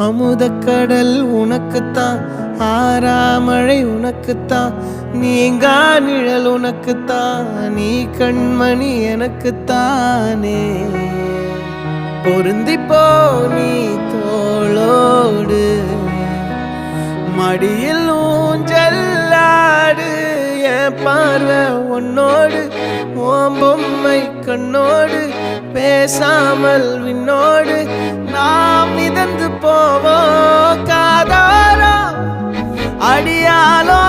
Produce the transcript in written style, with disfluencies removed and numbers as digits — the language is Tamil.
அமுதக்கடல் உனக்குத்தான், ஆறாமழை உனக்குத்தான், நீங்கா நிழல் உனக்குத்தான், நீ கண்மணி எனக்குத்தானே. பொருந்திப்போ நீ தோளோடு, மடியில் ஊஞ்சல்லாடு, என் பார்வை உன்னோடு, ஓம் பொம்மை கண்ணோடு, பேசாமல் விண்ணோடு நாம் மிதந்து போவோம் காதாரோ அடியாலோ